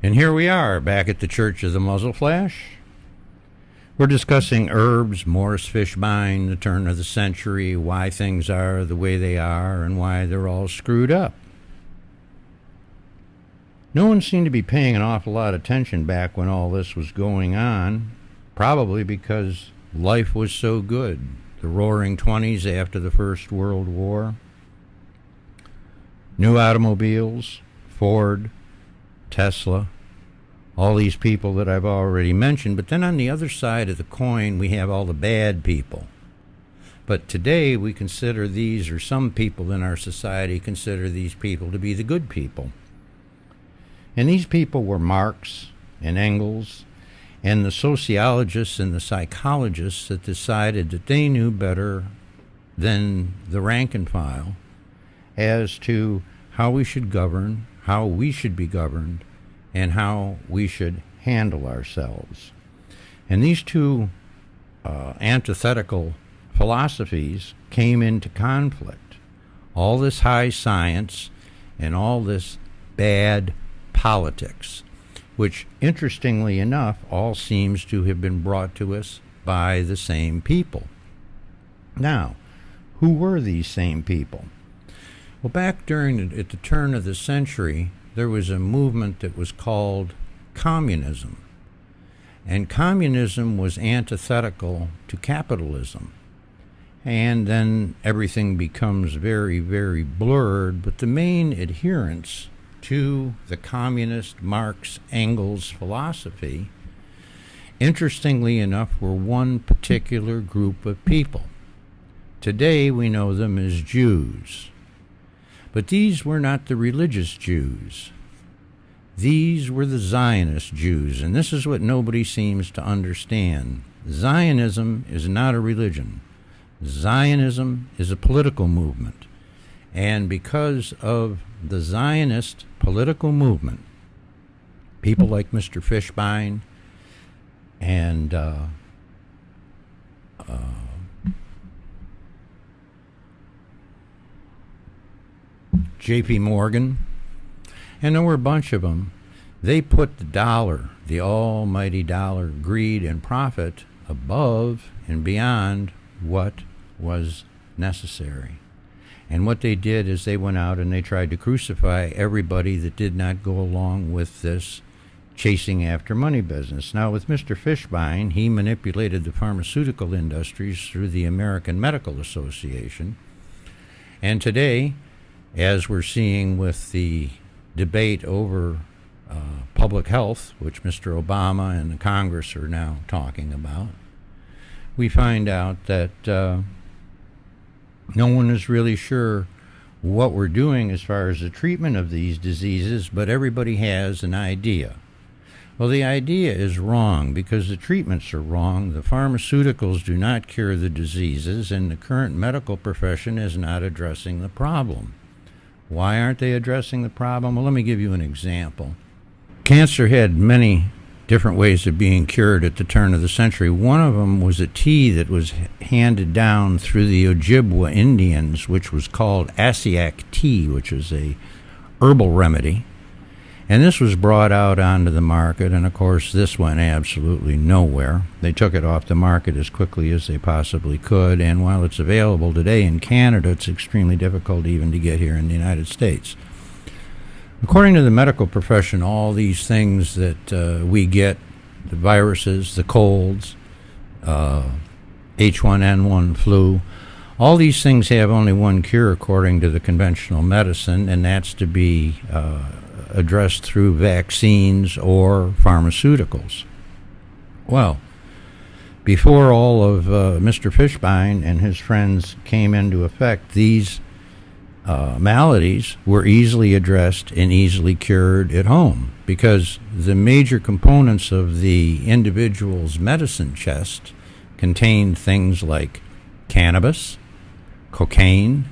And here we are, back at the Church of the Muzzle Flash. We're discussing herbs, Morris Fishbein, the turn of the century, why things are the way they are, and why they're all screwed up. No one seemed to be paying an awful lot of attention back when all this was going on, probably because life was so good. The roaring 20s after the First World War. New automobiles, Ford, Tesla, all these people that I've already mentioned. But then on the other side of the coin, we have all the bad people. But today we consider these, or some people in our society consider these people to be the good people. And these people were Marx and Engels and the sociologists and the psychologists that decided that they knew better than the rank and file as to how we should govern, how we should be governed, and how we should handle ourselves. And these two antithetical philosophies came into conflict. All this high science and all this bad politics, which, interestingly enough, all seems to have been brought to us by the same people. Now, who were these same people? Well, back at the turn of the century, there was a movement that was called communism. And communism was antithetical to capitalism. And then everything becomes very, very blurred, but the main adherents to the communist Marx Engels philosophy, interestingly enough, were one particular group of people. Today we know them as Jews. But these were not the religious Jews. These were the Zionist Jews, and this is what nobody seems to understand. Zionism is not a religion. Zionism is a political movement. And because of the Zionist political movement, people like Mr. Fishbein and J.P. Morgan, and there were a bunch of them, they put the dollar, the almighty dollar, greed and profit above and beyond what was necessary. And what they did is they went out and they tried to crucify everybody that did not go along with this chasing after money business. Now, with Mr. Fishbein, he manipulated the pharmaceutical industries through the American Medical Association. And today, as we're seeing with the debate over public health, which Mr. Obama and the Congress are now talking about, we find out that no one is really sure what we're doing as far as the treatment of these diseases, but everybody has an idea. Well, the idea is wrong because the treatments are wrong. The pharmaceuticals do not cure the diseases, and the current medical profession is not addressing the problem. Why aren't they addressing the problem? Well, let me give you an example. Cancer had many different ways of being cured at the turn of the century. One of them was a tea that was handed down through the Ojibwa Indians, which was called Asiac tea, which is a herbal remedy. And this was brought out onto the market, and of course this went absolutely nowhere. They took it off the market as quickly as they possibly could, and while it's available today in Canada, it's extremely difficult even to get here in the United States. According to the medical profession, all these things that we get, the viruses, the colds, H1N1 flu, all these things have only one cure according to the conventional medicine, and that's to be addressed through vaccines or pharmaceuticals. Well, before all of Mr. Fishbein and his friends came into effect, these maladies were easily addressed and easily cured at home because the major components of the individual's medicine chest contained things like cannabis, cocaine,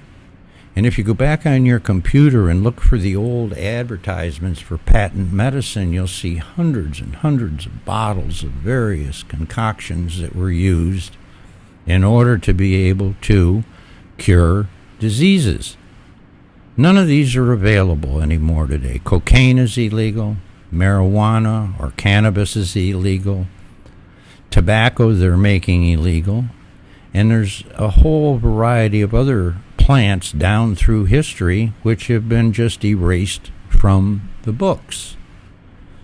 and if you go back on your computer and look for the old advertisements for patent medicine, you'll see hundreds and hundreds of bottles of various concoctions that were used in order to be able to cure diseases. None of these are available anymore today. Cocaine is illegal. Marijuana or cannabis is illegal. Tobacco they're making illegal. And there's a whole variety of other plants down through history which have been just erased from the books.